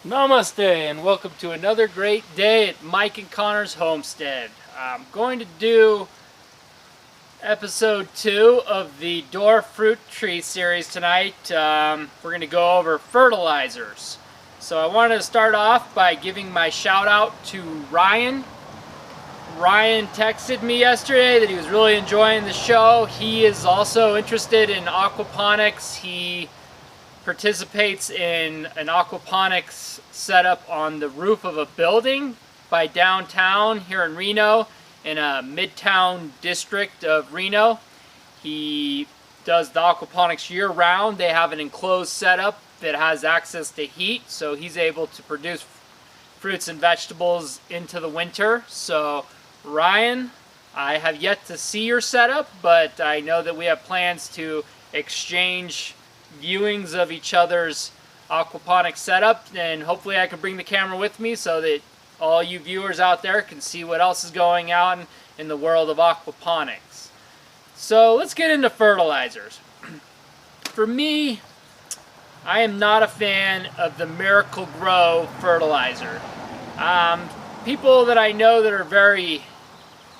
Namaste and welcome to another great day at Mike and Connor's Homestead. I'm going to do episode 2 of the Dwarf fruit tree series tonight. We're going to go over fertilizers. So I wanted to start off by giving my shout out to Ryan. Ryan texted me yesterday that he was really enjoying the show. He is also interested in aquaponics. He participates in an aquaponics setup on the roof of a building by downtown here in Reno, in a midtown district of Reno. He does the aquaponics year-round. They have an enclosed setup that has access to heat, so he's able to produce fruits and vegetables into the winter. So Ryan, I have yet to see your setup, but I know that we have plans to exchange viewings of each other's aquaponics setup, and hopefully I can bring the camera with me so that all you viewers out there can see what else is going on in the world of aquaponics. So let's get into fertilizers. For me, I am not a fan of the Miracle-Gro fertilizer. People that I know that are very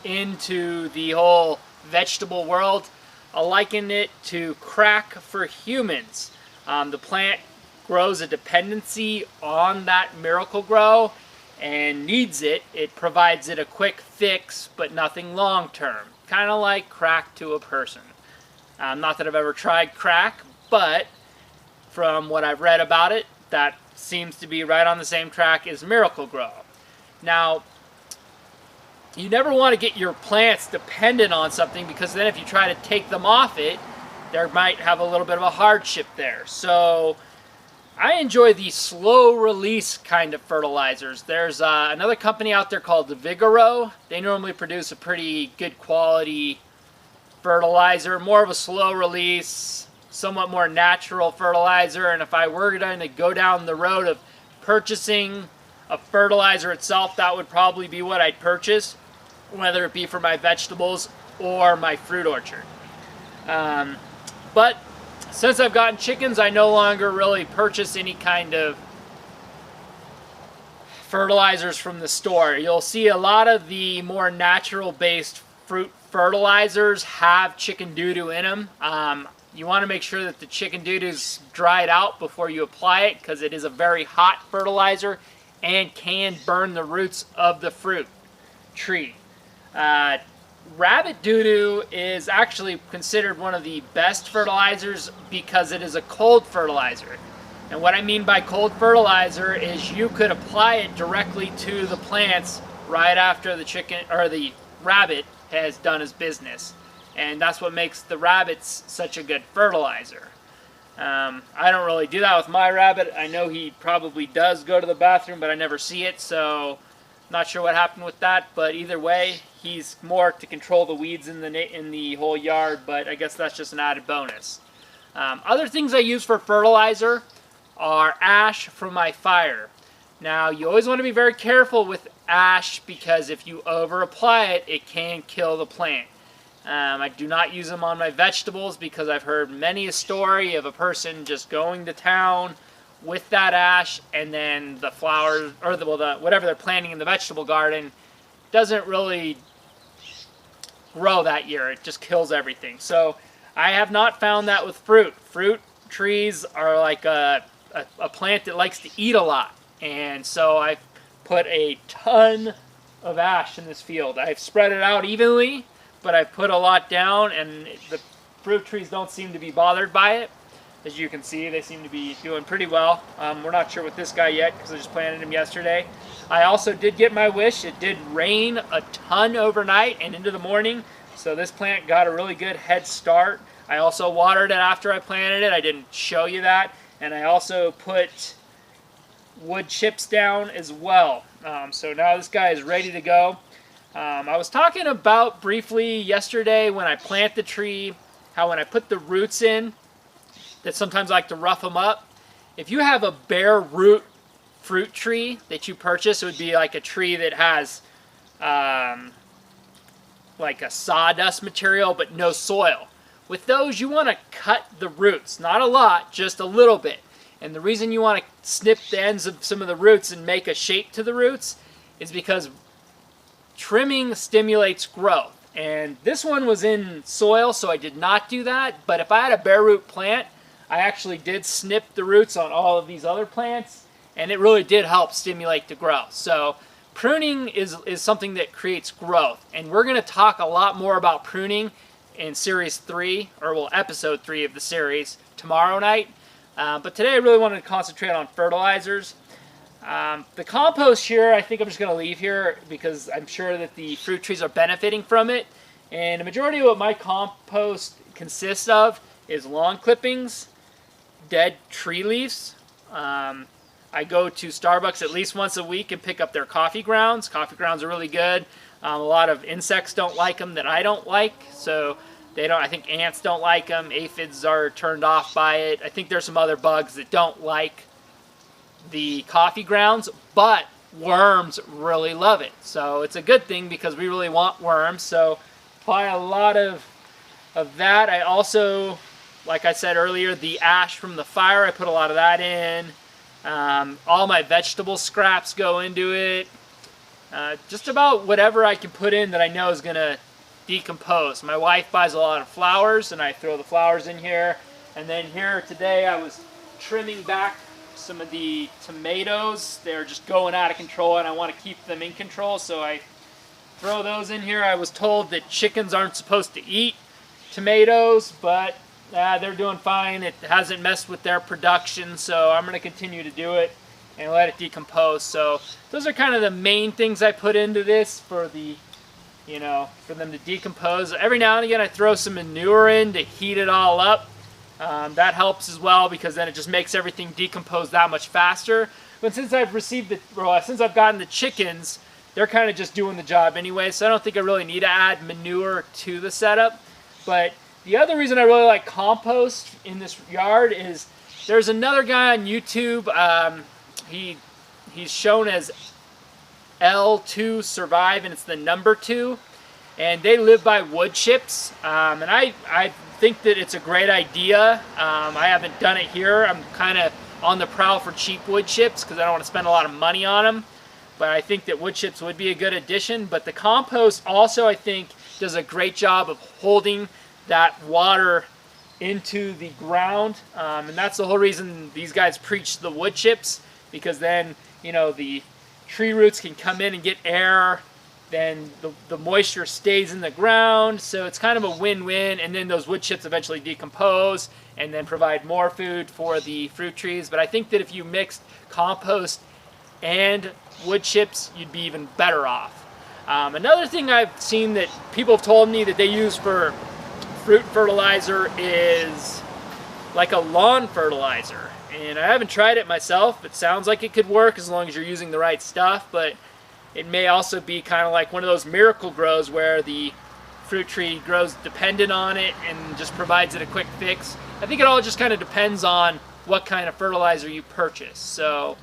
into the whole vegetable world, I liken it to crack for humans. The plant grows a dependency on that Miracle-Gro and needs it. It provides it a quick fix, but nothing long-term. Kind of like crack to a person. Not that I've ever tried crack, but from what I've read about it, that seems to be right on the same track as Miracle-Gro. Now, you never want to get your plants dependent on something, because then if you try to take them off it, there might have a little bit of a hardship there. So I enjoy the slow release kind of fertilizers. There's another company out there called Vigoro. They normally produce a pretty good quality fertilizer, more of a slow release, somewhat more natural fertilizer. And if I were going to go down the road of purchasing a fertilizer itself, that would probably be what I'd purchase, whether it be for my vegetables or my fruit orchard. But since I've gotten chickens, I no longer really purchase any kind of fertilizers from the store. You'll see a lot of the more natural-based fruit fertilizers have chicken doo-doo in them. You want to make sure that the chicken doo-doo's dried out before you apply it, because it is a very hot fertilizer and can burn the roots of the fruit tree. Rabbit doo-doo is actually considered one of the best fertilizers because it is a cold fertilizer. And what I mean by cold fertilizer is you could apply it directly to the plants right after the chicken or the rabbit has done his business. And that's what makes the rabbits such a good fertilizer. I don't really do that with my rabbit. I know he probably does go to the bathroom, but I never see it, so not sure what happened with that. But either way, he's more to control the weeds in the whole yard, but I guess that's just an added bonus. Other things I use for fertilizer are ash from my fire. Now, you always want to be very careful with ash, because if you over apply it, it can kill the plant. I do not use them on my vegetables, because I've heard many a story of a person just going to town with that ash, and then the flowers, or whatever they're planting in the vegetable garden, doesn't really grow that year. It just kills everything. So I have not found that with fruit. Fruit trees are like a plant that likes to eat a lot, and so I've put a ton of ash in this field. I've spread it out evenly, but I've put a lot down, and the fruit trees don't seem to be bothered by it. As you can see, they seem to be doing pretty well. We're not sure with this guy yet, because I just planted him yesterday. I also did get my wish. It did rain a ton overnight and into the morning, so this plant got a really good head start. I also watered it after I planted it. I didn't show you that. And I also put wood chips down as well. So now this guy is ready to go. I was talking about briefly yesterday when I plant the tree, how when I put the roots in, that sometimes I like to rough them up. If you have a bare root fruit tree that you purchase, it would be like a tree that has like a sawdust material but no soil. With those, you want to cut the roots, not a lot, just a little bit. And the reason you want to snip the ends of some of the roots and make a shape to the roots is because trimming stimulates growth. And this one was in soil, so I did not do that. But if I had a bare root plant, I actually did snip the roots on all of these other plants, and it really did help stimulate the growth. So pruning is something that creates growth. And we're going to talk a lot more about pruning in Series 3, or well, Episode 3 of the series tomorrow night. But today I really wanted to concentrate on fertilizers. The compost here, I think I'm just going to leave here because I'm sure that the fruit trees are benefiting from it. And the majority of what my compost consists of is lawn clippings, dead tree leaves. I go to Starbucks at least once a week and pick up their coffee grounds. Coffee grounds are really good. A lot of insects don't like them that I don't like, so they don't. I think ants don't like them. Aphids are turned off by it. I think there's some other bugs that don't like the coffee grounds, but worms really love it. So it's a good thing because we really want worms. So buy a lot of that. I also, like I said earlier, the ash from the fire, I put a lot of that in. All my vegetable scraps go into it. Just about whatever I can put in that I know is going to decompose. My wife buys a lot of flowers, and I throw the flowers in here. And then here today I was trimming back some of the tomatoes. They're just going out of control, and I want to keep them in control, so I throw those in here. I was told that chickens aren't supposed to eat tomatoes, but they're doing fine. It hasn't messed with their production, so I'm going to continue to do it and let it decompose. So those are kind of the main things I put into this for the, for them to decompose. Every now and again I throw some manure in to heat it all up. That helps as well because then it just makes everything decompose that much faster. But since I've since I've gotten the chickens, they're kind of just doing the job anyway, so I don't think I really need to add manure to the setup. But the other reason I really like compost in this yard is there's another guy on YouTube. He's shown as L2 Survive, and it's the number 2. And they live by wood chips. And I think that it's a great idea. I haven't done it here. I'm kind of on the prowl for cheap wood chips because I don't want to spend a lot of money on them. But I think that wood chips would be a good addition. But the compost also, I think, does a great job of holding that water into the ground. And that's the whole reason these guys preach the wood chips, because then, the tree roots can come in and get air. Then the moisture stays in the ground, so it's kind of a win-win, and then those wood chips eventually decompose and then provide more food for the fruit trees. But I think that if you mixed compost and wood chips, you'd be even better off. Another thing I've seen that people have told me that they use for fruit fertilizer is like a lawn fertilizer. And I haven't tried it myself. It sounds like it could work as long as you're using the right stuff, but it may also be kind of like one of those miracle grows where the fruit tree grows dependent on it and just provides it a quick fix. I think it all just kind of depends on what kind of fertilizer you purchase. So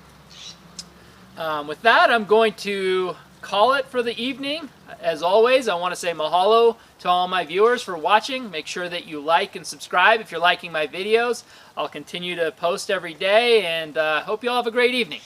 with that, I'm going to call it for the evening. As always, I want to say mahalo to all my viewers for watching. Make sure that you like and subscribe if you're liking my videos. I'll continue to post every day, and hope you all have a great evening.